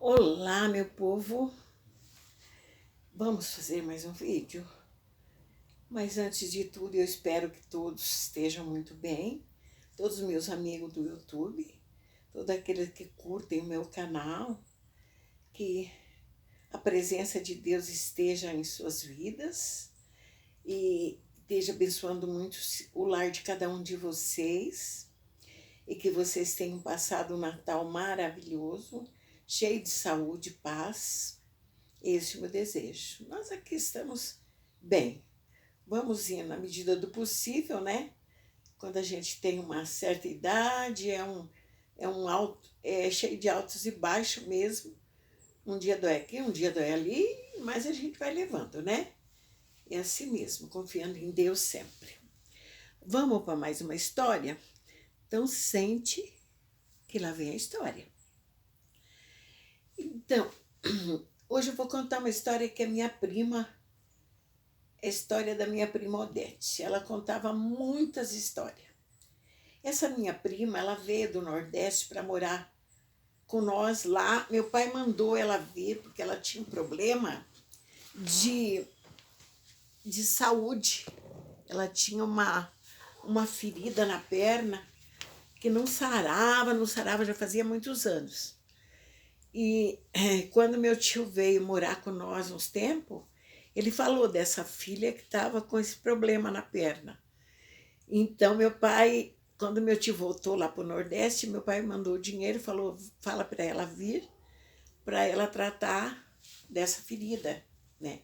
Olá, meu povo! Vamos fazer mais um vídeo? Mas antes de tudo, eu espero que todos estejam muito bem. Todos os meus amigos do YouTube, todos aqueles que curtem o meu canal, que a presença de Deus esteja em suas vidas e esteja abençoando muito o lar de cada um de vocês e que vocês tenham passado um Natal maravilhoso, cheio de saúde e paz. Esse é o meu desejo. Nós aqui estamos bem. Vamos ir na medida do possível, né? Quando a gente tem uma certa idade, é cheio de altos e baixos mesmo. Um dia dói aqui, um dia dói ali, mas a gente vai levando, né? É assim mesmo, confiando em Deus sempre. Vamos para mais uma história? Então sente que lá vem a história. Então, hoje eu vou contar uma história que a minha prima, a história da minha prima Odete. Ela contava muitas histórias. Essa minha prima, ela veio do Nordeste para morar com nós lá. Meu pai mandou ela vir porque ela tinha um problema de, de saúde. Ela tinha uma ferida na perna que não sarava, já fazia muitos anos. E quando meu tio veio morar com nós uns tempos, ele falou dessa filha que estava com esse problema na perna. Então, meu pai, quando meu tio voltou lá para o Nordeste, meu pai mandou o dinheiro e falou: fala para ela vir, para ela tratar dessa ferida, né?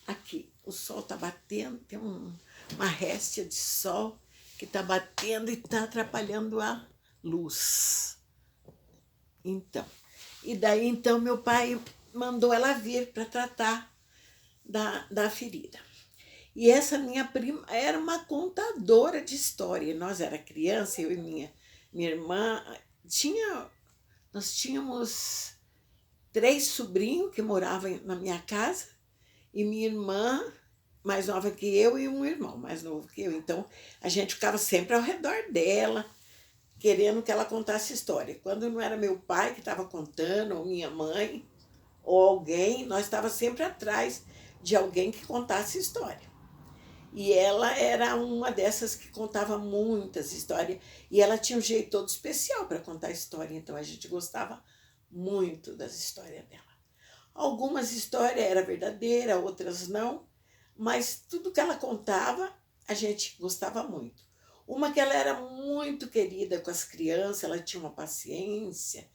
Aqui, o sol está batendo, tem uma réstia de sol que está batendo e está atrapalhando a luz. Então, e daí então meu pai mandou ela vir para tratar da ferida. E essa minha prima era uma contadora de história. Nós era criança, eu e minha irmã, nós tínhamos 3 sobrinhos que moravam na minha casa e minha irmã mais nova que eu e um irmão mais novo que eu. Então a gente ficava sempre ao redor dela, querendo que ela contasse história. Quando não era meu pai que estava contando, ou minha mãe, ou alguém, nós estava sempre atrás de alguém que contasse história. E ela era uma dessas que contava muitas histórias. E ela tinha um jeito todo especial para contar história. Então a gente gostava muito das histórias dela. Algumas histórias eram verdadeiras, outras não. Mas tudo que ela contava, a gente gostava muito. Uma que ela era muito querida com as crianças, ela tinha uma paciência.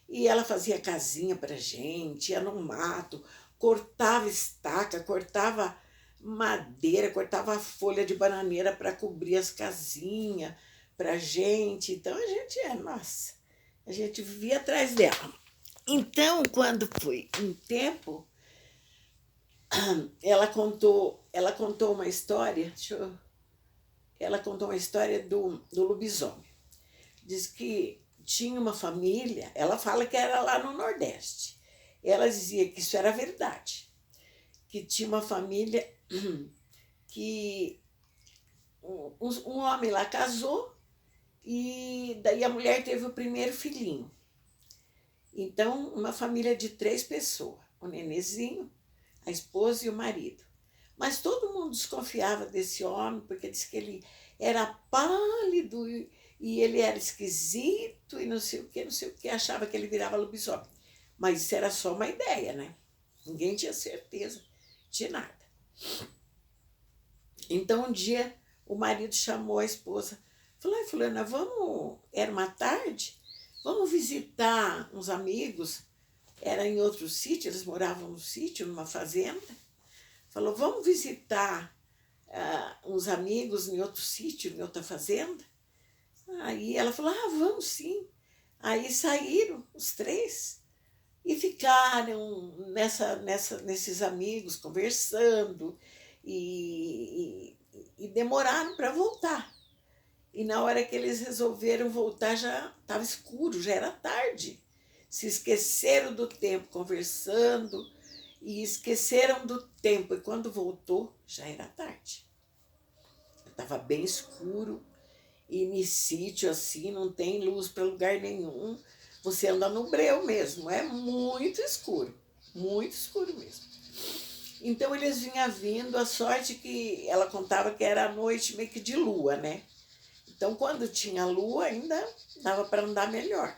E ela fazia casinha para gente, ia no mato, cortava estaca, cortava madeira, cortava folha de bananeira para cobrir as casinhas para gente. Então nossa, a gente vivia atrás dela. Então, quando foi um tempo, ela contou uma história, ela contou uma história do lobisomem. Diz que tinha uma família, ela fala que era lá no Nordeste. Ela dizia que isso era verdade, que tinha uma família que um homem lá casou e daí a mulher teve o primeiro filhinho. Então, uma família de 3 pessoas, o nenezinho, a esposa e o marido. Mas todo mundo desconfiava desse homem, porque disse que ele era pálido e ele era esquisito e não sei o que, não sei o que, achava que ele virava lobisomem. Mas isso era só uma ideia, né? Ninguém tinha certeza de nada. Então um dia o marido chamou a esposa, falou: ai, fulana, vamos, era uma tarde, vamos visitar uns amigos, era em outro sítio, eles moravam no sítio, numa fazenda. Falou: vamos visitar uns amigos em outro sítio, em outra fazenda. Aí ela falou: ah, vamos sim. Aí saíram os 3 e ficaram nesses amigos conversando e demoraram para voltar. E na hora que eles resolveram voltar já estava escuro, já era tarde. Se esqueceram do tempo conversando e esqueceram do tempo. E quando voltou, já era tarde. Estava bem escuro e no sítio assim, não tem luz para lugar nenhum. Você anda no breu mesmo, é muito escuro mesmo. Então eles vinham vindo, a sorte que ela contava que era a noite meio que de lua, né? Então quando tinha lua ainda dava para andar melhor.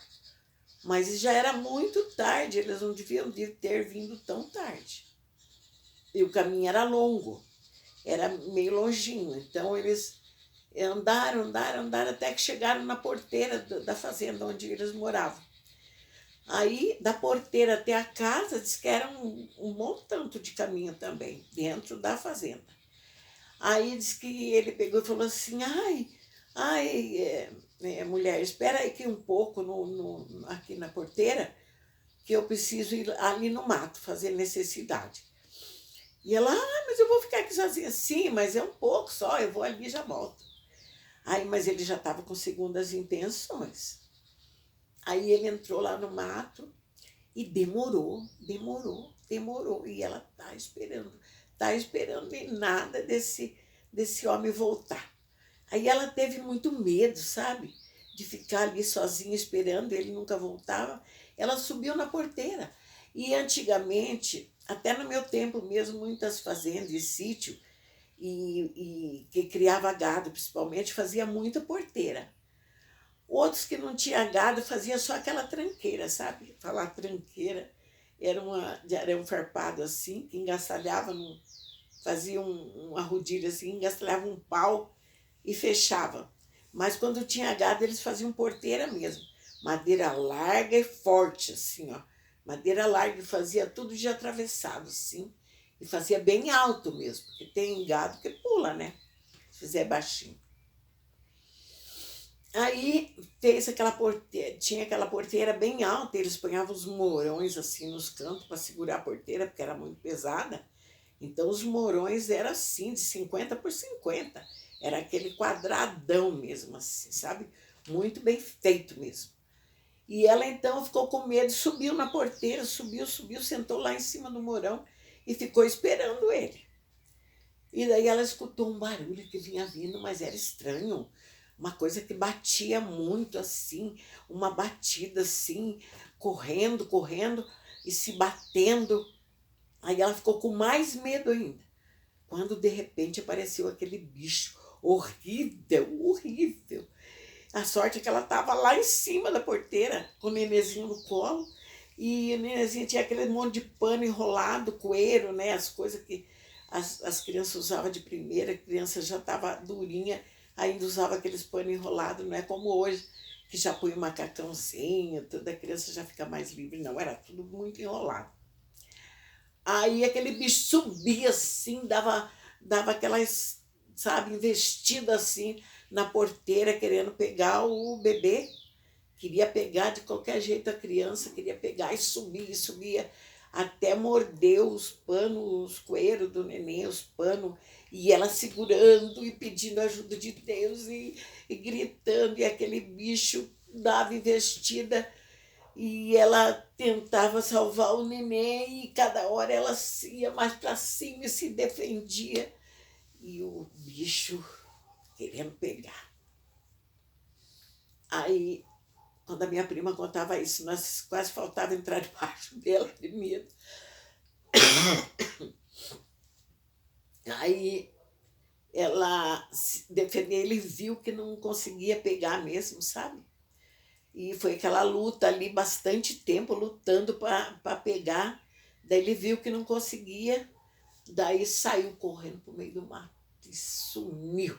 Mas já era muito tarde, eles não deviam ter vindo tão tarde. E o caminho era longo, era meio longinho. Então eles andaram até que chegaram na porteira da fazenda onde eles moravam. Aí, da porteira até a casa, diz que era um bom tanto de caminho também, dentro da fazenda. Aí diz que ele pegou e falou assim, mulher, espera aí aqui um pouco aqui na porteira, que eu preciso ir ali no mato fazer necessidade. E ela, mas eu vou ficar aqui sozinha. Sim, mas é um pouco só, eu vou ali e já volto. Aí, mas ele já estava com segundas intenções. Aí ele entrou lá no mato e demorou. E ela tá esperando e nada desse homem voltar. Aí ela teve muito medo, sabe? De ficar ali sozinha esperando, ele nunca voltava. Ela subiu na porteira. E antigamente, até no meu tempo mesmo, muitas fazendas e sítio, e que criava gado principalmente, fazia muita porteira. Outros que não tinha gado fazia só aquela tranqueira, sabe? Falar tranqueira era de arame farpado assim, que engaçalhava, fazia uma rodilha assim, engaçalhava um pau e fechava. Mas quando tinha gado, eles faziam porteira mesmo. Madeira larga e forte, assim, ó. Madeira larga e fazia tudo de atravessado, assim. E fazia bem alto mesmo, porque tem gado que pula, né? Se fizer baixinho. Aí fez aquela porteira, tinha aquela porteira bem alta, eles ponhavam os morões assim nos cantos para segurar a porteira, porque era muito pesada. Então os morões eram assim, de 50 por 50. Era aquele quadradão mesmo, assim, sabe? Muito bem feito mesmo. E ela então ficou com medo, subiu na porteira, subiu, sentou lá em cima do morão e ficou esperando ele. E daí ela escutou um barulho que vinha vindo, mas era estranho. Uma coisa que batia muito assim, uma batida assim, correndo e se batendo. Aí ela ficou com mais medo ainda. Quando de repente apareceu aquele bicho horrível. A sorte é que ela estava lá em cima da porteira, com o nenezinho no colo, e o nenezinho tinha aquele monte de pano enrolado, coeiro, né? As coisas que as crianças usavam de primeira, a criança já estava durinha, ainda usava aqueles panos enrolados, não é como hoje, que já põe o macacãozinho, toda a criança já fica mais livre, não, era tudo muito enrolado. Aí aquele bicho subia assim, dava aquelas, sabe, investida assim na porteira, querendo pegar o bebê. Queria pegar de qualquer jeito a criança, queria pegar e subia, até morder os panos, os coeiros do neném, os panos, e ela segurando e pedindo ajuda de Deus e gritando, e aquele bicho dava investida. E ela tentava salvar o neném e cada hora ela ia mais para cima e se defendia. E o bicho querendo pegar. Aí, quando a minha prima contava isso, nós quase faltava entrar debaixo dela de medo. Aí ela se defendeu, ele viu que não conseguia pegar mesmo, sabe? E foi aquela luta ali, bastante tempo lutando para pegar. Daí ele viu que não conseguia, daí saiu correndo para o meio do mato e sumiu.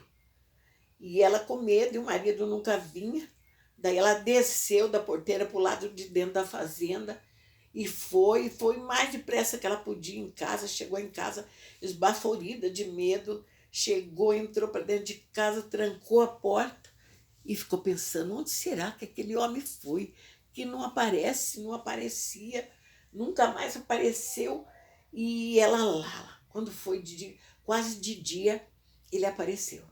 E ela com medo, e o marido nunca vinha. Daí ela desceu da porteira para o lado de dentro da fazenda e foi mais depressa que ela podia em casa. Chegou em casa esbaforida de medo, chegou, entrou para dentro de casa, trancou a porta e ficou pensando, onde será que aquele homem foi? Que não aparece, não aparecia, nunca mais apareceu. E ela lá, quando foi quase de dia, ele apareceu.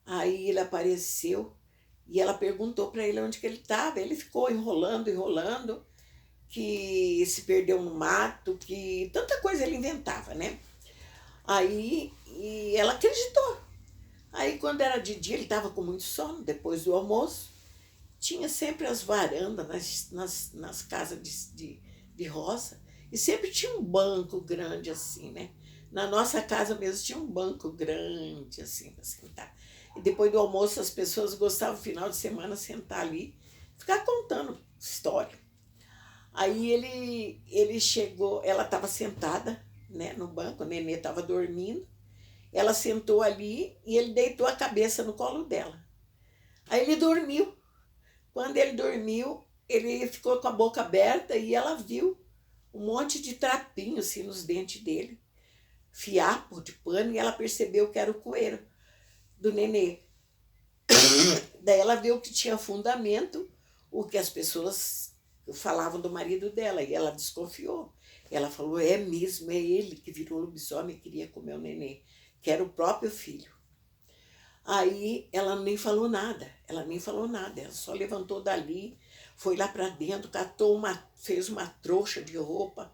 Aí ele apareceu e ela perguntou para ele onde que ele estava. Ele ficou enrolando, que se perdeu no mato, que tanta coisa ele inventava, né? Aí e ela acreditou. Aí quando era de dia, ele estava com muito sono, depois do almoço, tinha sempre as varandas nas casas de roça, e sempre tinha um banco grande assim, né? Na nossa casa mesmo tinha um banco grande assim para sentar. E depois do almoço as pessoas gostavam, no final de semana, sentar ali, ficar contando história. Aí ele chegou, ela estava sentada, né, no banco, o nenê estava dormindo, ela sentou ali e ele deitou a cabeça no colo dela. Aí ele dormiu. Quando ele dormiu, ele ficou com a boca aberta e ela viu um monte de trapinho assim nos dentes dele, fiapo de pano, e ela percebeu que era o coeiro do nenê. Daí ela viu que tinha fundamento o que as pessoas falavam do marido dela, e ela desconfiou. Ela falou, é mesmo, é ele que virou lobisomem e queria comer o nenê, que era o próprio filho. Aí ela nem falou nada, ela só levantou dali, foi lá para dentro, fez uma trouxa de roupa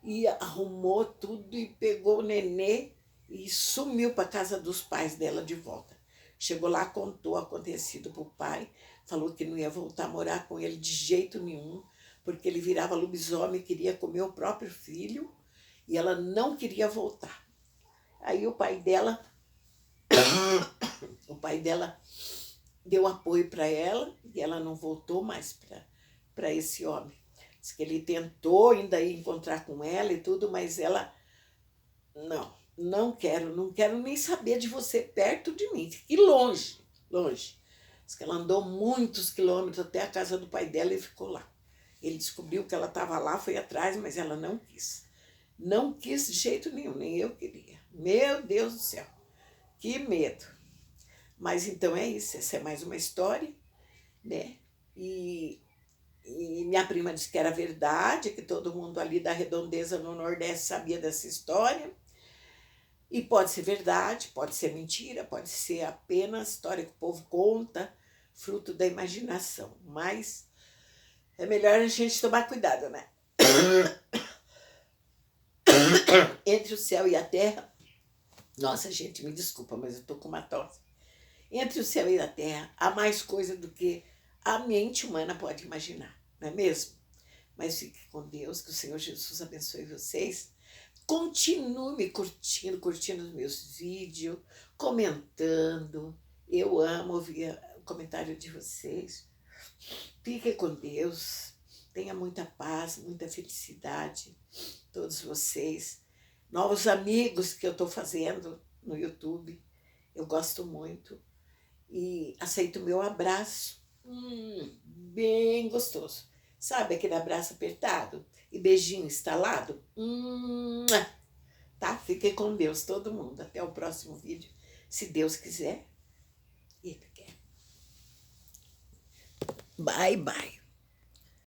e arrumou tudo e pegou o nenê e sumiu para a casa dos pais dela de volta. Chegou lá, contou o acontecido para o pai, falou que não ia voltar a morar com ele de jeito nenhum, porque ele virava lobisomem, queria comer o próprio filho e ela não queria voltar. Aí o pai dela deu apoio para ela e ela não voltou mais para esse homem. Diz que ele tentou ainda ir encontrar com ela e tudo, mas ela, não quero nem saber de você perto de mim, fique longe, longe. Diz que ela andou muitos quilômetros até a casa do pai dela e ficou lá. Ele descobriu que ela estava lá, foi atrás, mas ela não quis. Não quis de jeito nenhum, nem eu queria. Meu Deus do céu, que medo. Mas então é isso, essa é mais uma história, né? E minha prima disse que era verdade, que todo mundo ali da redondeza no Nordeste sabia dessa história. E pode ser verdade, pode ser mentira, pode ser apenas história que o povo conta, fruto da imaginação. Mas é melhor a gente tomar cuidado, né? Entre o céu e a terra... Nossa, gente, me desculpa, mas eu tô com uma tosse. Entre o céu e a terra, há mais coisa do que a mente humana pode imaginar, não é mesmo? Mas fique com Deus, que o Senhor Jesus abençoe vocês. Continue me curtindo os meus vídeos, comentando. Eu amo ouvir o comentário de vocês. Fique com Deus. Tenha muita paz, muita felicidade, todos vocês. Novos amigos que eu estou fazendo no YouTube. Eu gosto muito. E aceito o meu abraço. Bem gostoso. Sabe aquele abraço apertado? E beijinho instalado? Tá? Fiquem com Deus, todo mundo. Até o próximo vídeo, se Deus quiser. E Ele quer. Bye, bye.